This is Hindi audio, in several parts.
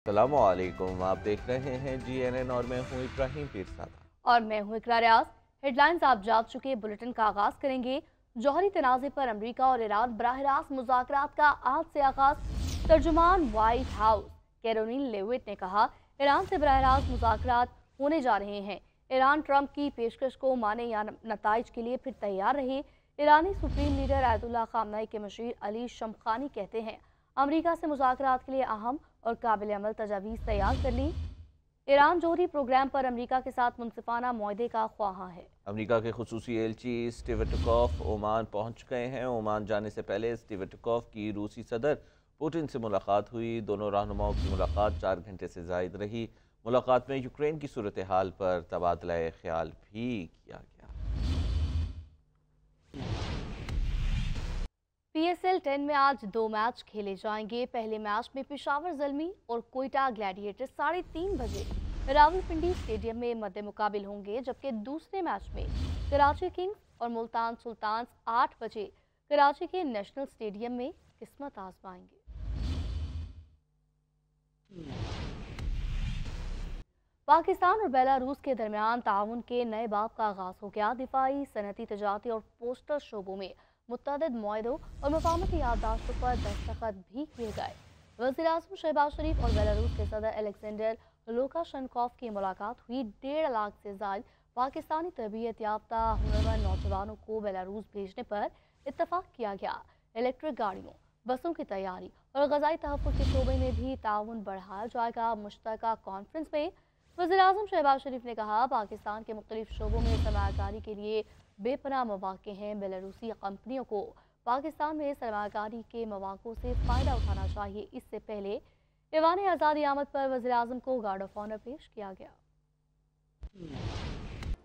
अस्सलामुअलैकुम, आप देख रहे हैं GNN और मैं हूं इब्राहिम पीरज़ादा। और मैं हूं इकरा रियाज। हेडलाइंस आप जाग चुके बुलेटिन का आगाज करेंगे। जौहरी तनाज़े पर अमरीका और ईरान बराह रास्त मुज़ाकरात का आज से आगाज। तर्जुमान वाइट हाउस कैरोलिन लेविट ने कहा, ईरान से बराह रास्त मुज़ाकरात होने जा रहे हैं। ईरान ट्रंप की पेशकश को माने या नताइज के लिए फिर तैयार रहे। ईरानी सुप्रीम लीडर आयतुल्लाह खामनेई के मशीर अली शमखानी कहते हैं, अमरीका से मुज़ाकरात के लिए अहम और काबिल अमल तजावीज़ तैयार कर ली। ईरान जौहरी प्रोग्राम पर अमरीका के साथ मुनसिफाना मुआहदे का ख्वाहां है। अमरीका के खुसूसी एलची स्टीव विटकॉफ ओमान पहुंच गए हैं। ओमान जाने से पहले स्टीव विटकॉफ की रूसी सदर पुतिन से मुलाकात हुई। दोनों रहनुमाओं की मुलाकात 4 घंटे से जायद रही। मुलाकात में यूक्रेन की सूरत हाल पर तबादला ख्याल भी किया गया। PSL 10 में आज 2 मैच खेले जाएंगे। पहले मैच में पेशावर ज़ल्मी और कोयटा ग्लैडिएटर 3:30 बजे रावलपिंडी स्टेडियम में मद्दे मुकाबिल होंगे, जबकि दूसरे मैच में कराची किंग्स और मुल्तान सुल्तान्स 8 बजे कराची के नेशनल स्टेडियम में किस्मत आजमाएंगे। पाकिस्तान और बेलारूस के दरमियान ताउन के नए बाब का आगाज हो गया। दिफाई, सनती, तजारती और पोस्टल शोबों में मुतअद्दिद मुआहदों और मफाहमती याददाश्तों पर दस्तखत भी किए गए। वज़ीर-ए-आज़म शहबाज शरीफ और बेलारूस के सदर अलेक्जेंडर लुकाशेंकोव की मुलाकात हुई। 1.5 लाख से ज़ायद पाकिस्तानी तरबियत याफ्ता हुनरमंद नौजवानों को बेलारूस भेजने पर इत्तफाक किया गया। इलेक्ट्रिक गाड़ियों, बसों की तैयारी और ग़ज़ाई तहफ़्फ़ुज़ के शोबे में भी ताउन बढ़ाया जाएगा। मुश्तरका कॉन्फ्रेंस में वज़ीर-ए-आज़म शहबाज शरीफ ने कहा, पाकिस्तान के मुख्तलिफ शोबों में सरमायाकारी के लिए बेपनाह मौक़े हैं। बेलारूसी कंपनियों को पाकिस्तान में सरमायाकारी के मौक़ों से फ़ायदा उठाना चाहिए। इससे पहले ऐवान आज़ादी आमद पर वज़ीर-ए-आज़म को गार्ड ऑफ ऑनर पेश किया गया।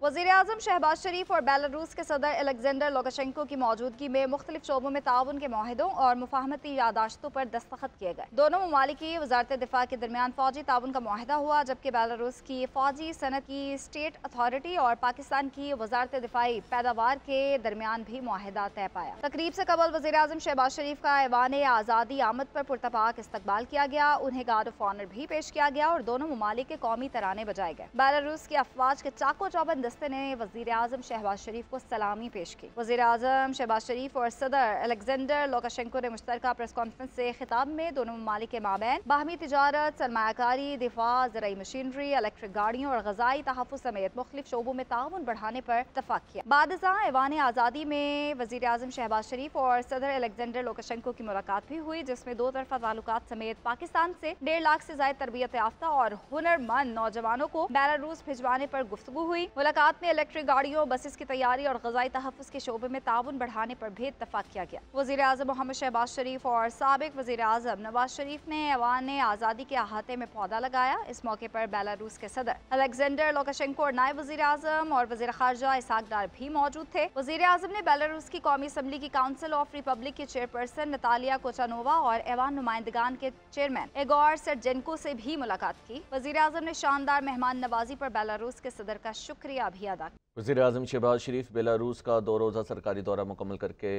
वज़ीर-ए-आज़म शहबाज शरीफ और बेलारूस के सदर अलेक्जेंडर लुकाशेंको की मौजूदगी में मुख्तलिफ शोबों में ताउन के मुआहदों और मुफाहमती यादाश्तों पर दस्तखत किए गए। दोनों ममालिक की वजारत दिफा के दरमियान फौजी ताउन का मुआहदा हुआ, जबकि बेलारूस की फौजी सनत की स्टेट अथॉरिटी और पाकिस्तान की वजारत दिफाई पैदावार के दरमियान भी मुआहदा तय पाया। तकरीब से कबल वज़ीर-ए-आज़म शहबाज शरीफ का ऐवान आज़ादी आमद पर पुरतपाक इस्तकबाल किया गया। उन्हें गार्ड ऑफ ऑनर भी पेश किया गया और दोनों ममालिक के कौमी तराने बजाए गए। बेलारूस की अफवाज के चाको चौबंद दस्ते ने वज़ीर-ए-आज़म शहबाज शरीफ को सलामी पेश की। वज़ीर-ए-आज़म शहबाज शरीफ और सदर अलेक्जेंडर लुकाशेंको ने मुश्तरका प्रेस कॉन्फ्रेंस से खिताब में दोनों ममालिक के माबैन बाहमी तिजारत, सरमायाकारी, दिफा, ज़राई मशीनरी, इलेक्ट्रिक गाड़ियों और ग़ज़ाई तहफ़्फ़ुज़ समेत मुख्तलिफ शोबों में ताउन बढ़ाने पर इत्तफ़ाक़ किया। बादशाह ऐवान आज़ादी में वज़ीर-ए-आज़म शहबाज शरीफ और सदर अलेक्जेंडर लुकाशेंको की मुलाकात भी हुई, जिसमें दो तरफ़ा ताल्लुकात समेत पाकिस्तान से 1.5 लाख से ज़ायद तरबियत याफ्ता और हुनरमंद नौजवानों को बेलारूस भिजवाने पर गुफ्तगू हुई। मुलाकात में इलेक्ट्रिक गाड़ियों, बसेस की तैयारी और ग़ज़ाई तहफ़्फ़ुज़ के शोबे में ताउन बढ़ाने पर भी इत्तफ़ाक़ किया गया। वज़ीर-ए-आज़म मोहम्मद शहबाज शरीफ और साबिक़ वज़ीर-ए-आज़म नवाज शरीफ ने ऐवान आज़ादी के अहाते में पौधा लगाया। इस मौके पर बेलारूस के सदर अलेक्जेंडर लुकाशेंको और नायब वज़ीर-ए-आज़म और वज़ीर ख़ारजा इसहाक डार भी मौजूद थे। वज़ीर-ए-आज़म ने बेलारूस की कौमी असम्बली की काउंसिल ऑफ रिपब्लिक की चेयरपर्सन नतालिया कोचानोवा और ऐवान नुमाइंदगान के चेयरमैन एगोर सेरजेनको से भी मुलाकात की। वज़ीर-ए-आज़म ने शानदार मेहमान नवाजी पर बेलारूस के सदर का शुक्रिया भी अदा किया। वज़ीर-ए-आज़म शहबाज शरीफ बेलारूस का 2 रोज़ा सरकारी दौरा मुकम्मल करके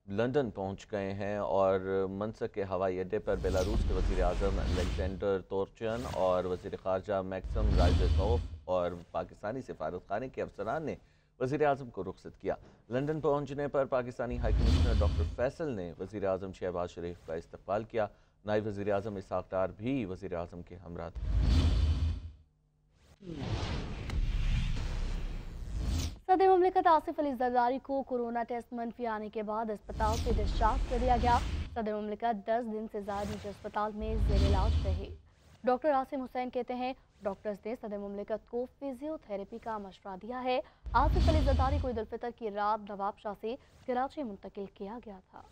लंदन पहुंच गए हैं और मनसक के हवाई अड्डे पर बेलारूस के वज़ीर-ए-आज़म अलेक्जेंडर तोर्चियन और वज़ीर ख़ारजा मैक्सम रायज़ेतोव और पाकिस्तानी सफारतखाने के अफसरान ने वज़ीर-ए-आज़म को रुखसत किया। लंदन पहुंचने पर Pakistani high commissioner doctor Faisal ने वज़ीर-ए-आज़म शहबाज शरीफ का इस्तकबाल किया। नायब वज़ीर-ए-आज़म इसहाक डार भी वज़ीर-ए-आज़म के हमरा थे। सदर मुमलिकत आसिफ अली जरदारी को कोरोना टेस्ट मनफी आने के बाद अस्पताल से डिस्चार्ज कर दिया गया। सदर मुमलिकत 10 दिन से ज़्यादा निजी अस्पताल में ज़ेर इलाज रहे। डॉक्टर आसिम हुसैन कहते हैं, डॉक्टर्स ने सदर मुमलिकत को फिजियोथेरेपी का मशवरा दिया है। आसिफ अली जरदारी को ईद उल फितर की रात नवाबशाह से कराची मुंतकिल किया गया था।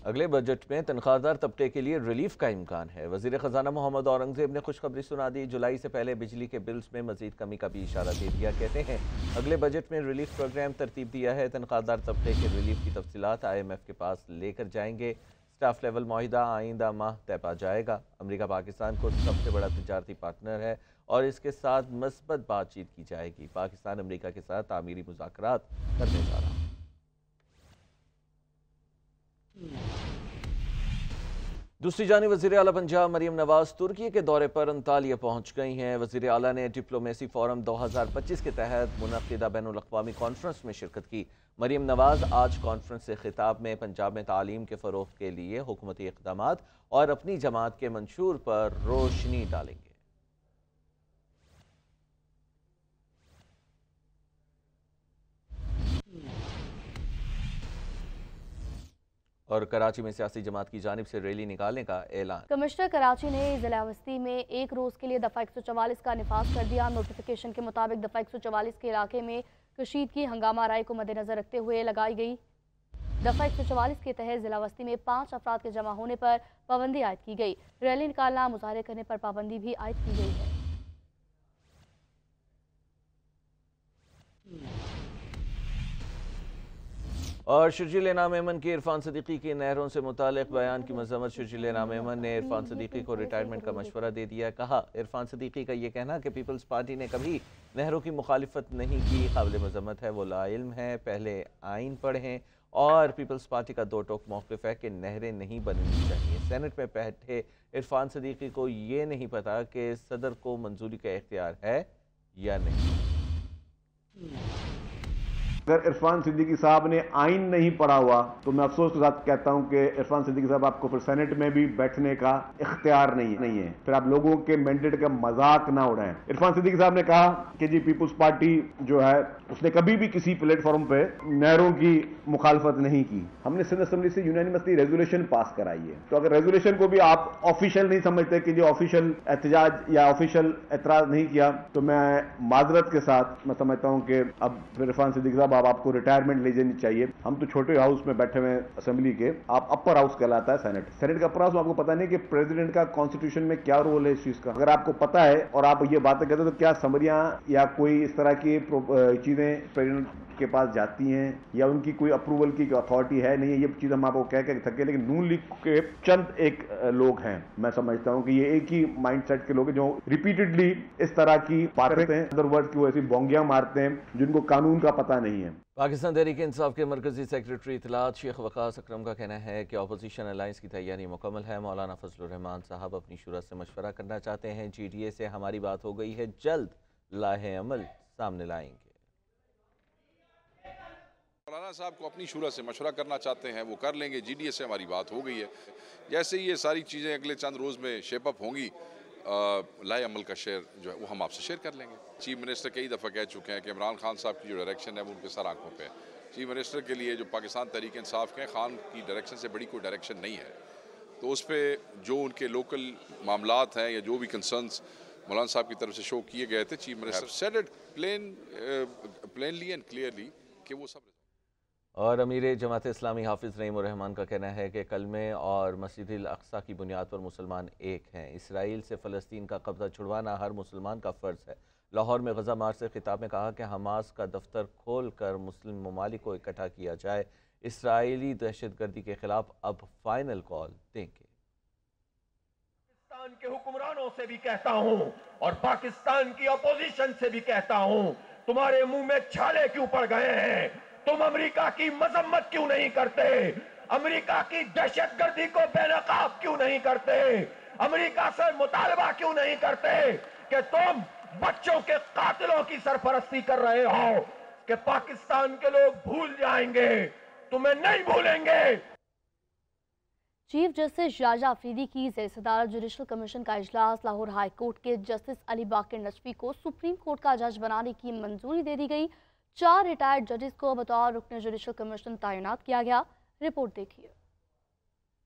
अगले बजट में तनख्वाहदार तबके के लिए रिलीफ का इम्कान है। वज़ीर ख़जाना मोहम्मद औरंगज़ेब ने खुशखबरी सुना दी। जुलाई से पहले बिजली के बिल्स में मजीद कमी का भी इशारा दे दिया। कहते हैं, अगले बजट में रिलीफ प्रोग्राम तरतीब दिया है। तनख्वाहदार तबके के रिलीफ की तफसीलात IMF के पास लेकर जाएंगे। स्टाफ लेवल मुआहिदा आइंदा माह तय पा जाएगा। अमरीका पाकिस्तान को सबसे बड़ा तिजारती पार्टनर है और इसके साथ मस्बत बातचीत की जाएगी। पाकिस्तान अमरीका के साथ तामीरी मुज़ाकरात करने जा रहा है। दूसरी जानिब वज़ीर आला पंजाब मरीम नवाज तुर्की के दौरे पर अंतालिया पहुँच गई हैं। वज़ीर आला ने डिप्लोमेसी फोरम 2025 के तहत मुनक़िदा बैनुल अक़वामी कॉन्फ्रेंस में शिरकत की। मरीम नवाज आज कॉन्फ्रेंस से खिताब में पंजाब में तालीम के फ़रोग़ के लिए हुकूमती इक़दामात और अपनी जमात के मंशूर पर रोशनी डालेंगे। और कराची में सियासी जमात की जानिब से रैली निकालने का ऐलान। कमिश्नर कराची ने ज़िला वस्ती में एक रोज़ के लिए दफ़ा 144 का निफाज कर दिया। नोटिफिकेशन के मुताबिक दफ़ा 144 के इलाके में कशीदगी हंगामा राय को मद्देनजर रखते हुए लगाई गई। दफ़ा 144 के तहत ज़िला वस्ती में 5 अफराद के जमा होने पर पाबंदी आयद की गई। रैली निकालना, मुजाहरे करने पर पाबंदी भी आयद की गई है। और शर्जील इनाम मेमन की इरफान सदीकी की नहरों से मुतालिक बयान की मजम्मत। शर्जील इनाम मेमन ने इरफान सदीकी को रिटायरमेंट का मशवरा दे दिया। कहा, इरफान सदीकी का ये कहना कि पीपल्स पार्टी ने कभी नहरों की मुखालिफत नहीं की काबिल मजम्मत है। वो लाइल्म है, पहले आइन पढ़ें। और पीपल्स पार्टी का दो टोक मौक़िफ़ है कि नहरें नहीं बननी चाहिए। सेनेट में बैठे इरफान सदीकी को ये नहीं पता कि सदर को मंजूरी का इख्तियार है या नहीं। अगर इरफान सिद्दीकी साहब ने आइन नहीं पढ़ा हुआ तो मैं अफसोस के साथ कहता हूं कि इरफान सिद्दीकी साहब आपको फिर सेनेट में भी बैठने का इख्तियार नहीं है। फिर आप लोगों के मैंडेट का मजाक ना उड़ाएं। इरफान सिद्दीकी साहब ने कहा कि जी पीपुल्स पार्टी जो है उसने कभी भी किसी प्लेटफॉर्म पे नहरों की मुखालफत नहीं की। हमने सिंध असेंबली से यूनानिमसली रेजोल्यूशन पास कराई है। तो अगर रेजोल्यूशन को भी आप ऑफिशियल नहीं समझते कि जो ऑफिशियल एहतजाज या ऑफिशियल एतराज नहीं किया तो मैं माजरत के साथ मैं समझता हूं कि अब इरफान सिद्दीकी साहब अब आपको रिटायरमेंट ले जानी चाहिए। हम तो छोटे हाउस में बैठे हुए असेंबली के, आप अपर हाउस कहलाता है सेनेट का अपर हाउस। आपको पता नहीं कि प्रेसिडेंट का कॉन्स्टिट्यूशन में क्या रोल है इस चीज का। अगर आपको पता है और आप ये बातें कहते हो तो क्या समरियां या कोई इस तरह की चीजें प्रेसिडेंट के पास जाती हैं या उनकी कोई अप्रूवल की अथॉरिटी है नहीं है। ये चीज हम आपको कह के थके, लेकिन नून लीग के चंद एक लोग हैं, मैं समझता हूं कि ये एक ही माइंडसेट के लोग हैं जो रिपीटेडली इस तरह की बातें करते हैं। अदर वर्ड की वो ऐसी बोंगियां मारते हैं जिनको कानून का पता नहीं है। पाकिस्तान तहरीक इंसाफ के मरकजी सेक्रेटरी इत्तलात शेख वकास अकरम का कहना है कि अपोजिशन अलायंस की तैयारी मुकम्मल है। मौलाना फजलुर रहमान साहब अपनी शुरा से मशवरा करना चाहते हैं। GDA से हमारी बात हो गई है, जल्द लाहे अमल सामने लाएंगे। मौलाना साहब को अपनी शुरा से मशवरा करना चाहते हैं, वो कर लेंगे। GDA से हमारी बात हो गई है। जैसे ये सारी चीज़ें अगले चंद रोज़ में शेप अप होंगी, लाए अमल का शेयर जो है वो हम आपसे शेयर कर लेंगे। चीफ मिनिस्टर कई दफ़ा कह चुके हैं कि इमरान खान साहब की जो डायरेक्शन है वो उनके सर आंखों पे है। चीफ मिनिस्टर के लिए जो पाकिस्तान तहरीक इंसाफ के खान की डायरेक्शन से बड़ी कोई डायरेक्शन नहीं है। तो उस पर जो उनके लोकल मामलात हैं या जो भी कंसर्न्स मौलाना साहब की तरफ से शो किए गए थे, chief minister said it plainly and clearly कि वो सब। और अमीर जमात इस्लामी हाफिज़ नईमुर रहमान का कहना है कि कलमे और मस्जिद अक्सा की बुनियाद पर मुसलमान एक हैं। इसराइल से फ़लस्तीन का कब्ज़ा छुड़वाना हर मुसलमान का फ़र्ज़ है। लाहौर में गज़ा मार्च से खिताब में कहा कि हमास का दफ्तर खोल कर मुस्लिम ममालिक को इकट्ठा किया जाए। इसराइली दहशतगर्दी के खिलाफ अब फाइनल कॉल देंगे। पाकिस्तान के हुक्मरानों से भी कहता हूँ और पाकिस्तान की अपोजिशन से भी कहता हूँ, तुम्हारे मुंह में छाले क्यों पड़ गए हैं? तुम अमेरिका की मजम्मत क्यों नहीं करते? अमेरिका की दहशतगर्दी को बेनकाब क्यों नहीं करते? अमेरिका से मुतालबा क्यों नहीं करते कि तुम बच्चों के कातिलों की सरपरस्ती कर रहे हो कि पाकिस्तान के लोग भूल जाएंगे, तुम्हें नहीं भूलेंगे। चीफ जस्टिस शाहजहां अफरीदी की ज़ेर-ए-सदारत जुडिशल कमीशन का इजलास। लाहौर हाई कोर्ट के जस्टिस अली बाकर नजफी को सुप्रीम कोर्ट का जज बनाने की मंजूरी दे दी गई। 4 रिटायर्ड जजेस को बतौर रुकन जुडिशल कमीशन तैनात किया गया। रिपोर्ट देखिए।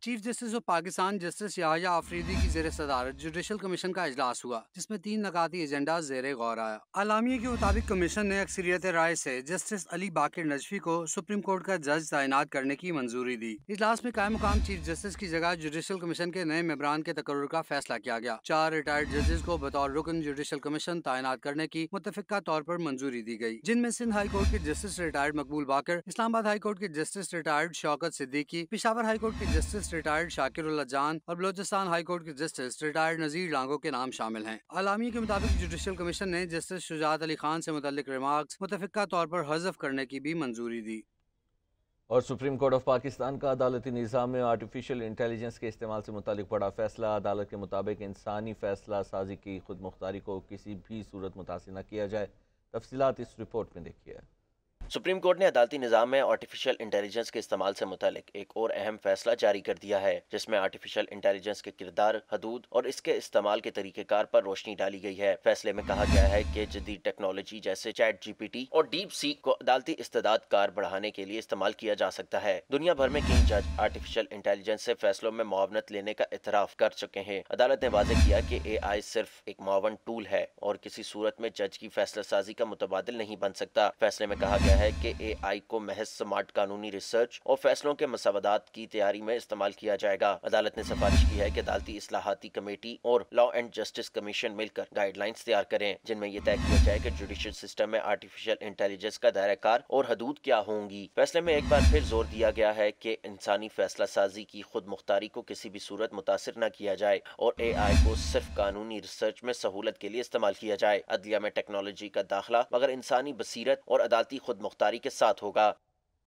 Chief justice of Pakistan justice Shahjahan Afridi की ज़ेर सदारत जुडिशल कमीशन का इजलास हुआ, जिसमें 3 नकाती एजेंडा ज़ेर गौर आया। आलामिया के मुताबिक कमीशन ने अक्सरियत राय से जस्टिस अली बाकर नजफी को सुप्रीम कोर्ट का जज तैनात करने की मंजूरी दी। इजलास में कायम मुकाम चीफ जस्टिस की जगह जुडिशल कमीशन के नए मेंबरान के तकर्रुर का फैसला किया गया। 4 रिटायर्ड जजेस को बतौर रुकन जुडिशल कमीशन तैनात करने की मुतफिका तौर पर मंजूरी दी गई, जिनमें सिंध हाई कोर्ट के जस्टिस रिटायर्ड मकबूल बाकर, इस्लामाबाद हाई कोर्ट के justice retired Shaukat Siddiqui, Peshawar high court के जस्टिस रिटायर्ड शाकिर जान और बलोचिस्तान हाई कोर्ट के जस्टिस रिटायर्ड नजीर लांगो के नाम शामिल हैं। आलामी के मुताबिक जुडिशल कमीशन ने जस्टिस शुजात अली खान से मुतल्लिक रिमार्क्स मुतफिका तौर पर हज़फ करने की भी मंजूरी दी। और सुप्रीम कोर्ट ऑफ पाकिस्तान का अदालती निज़ाम में आर्टिफिशियल इंटेलिजेंस के इस्तेमाल से मुतालिक बड़ा फैसला। अदालत के मुताबिक इंसानी फैसला साजी की खुद मुख्तारी को किसी भी सूरत मुतासिर न किया जाए। तफसीलात इस रिपोर्ट में देखिए। सुप्रीम कोर्ट ने अदालती निज़ाम में आर्टिफिशियल इंटेलिजेंस के इस्तेमाल से मुतालिक एक और अहम फैसला जारी कर दिया है, जिसमें आर्टिफिशियल इंटेलिजेंस के किरदार, हदूद और इसके इस्तेमाल के तरीक़ेकार पर रोशनी डाली गई है। फैसले में कहा गया है कि जदीद टेक्नोलॉजी जैसे चैट जीपीटी और डीप सीक को अदालती इस्तेदाद कार बढ़ाने के लिए इस्तेमाल किया जा सकता है। दुनिया भर में कई जज आर्टिफिशियल इंटेलिजेंस से फैसलों में मुआवनत लेने का इतराफ़ कर चुके हैं। अदालत ने वाज़ेह किया कि AI सिर्फ एक मुआवन टूल है और किसी सूरत में जज की फैसला साजी का मुतबादिल नहीं बन सकता। फैसले में कहा गया है कि AI को महज स्मार्ट कानूनी रिसर्च और फैसलों के मसवदात की तैयारी में इस्तेमाल किया जाएगा। अदालत ने सिफारिश की है कि अदालती इस्लाहाती कमेटी और लॉ एंड जस्टिस कमीशन मिलकर गाइडलाइंस तैयार करें, जिनमें यह तय किया जाए कि जुडिशियल सिस्टम में आर्टिफिशियल इंटेलिजेंस का दायरा और हदूद क्या होंगी। फैसले में एक बार फिर जोर दिया गया है कि इंसानी फैसला साजी की खुद मुख्तारी को किसी भी सूरत मुतासिर न किया जाए और AI को सिर्फ कानूनी रिसर्च में सहूलत के लिए इस्तेमाल किया जाए। अदलिया में टेक्नोलॉजी का दाखिला मगर इंसानी बसीरत और अदालती खुद मुख्तारी के साथ होगा।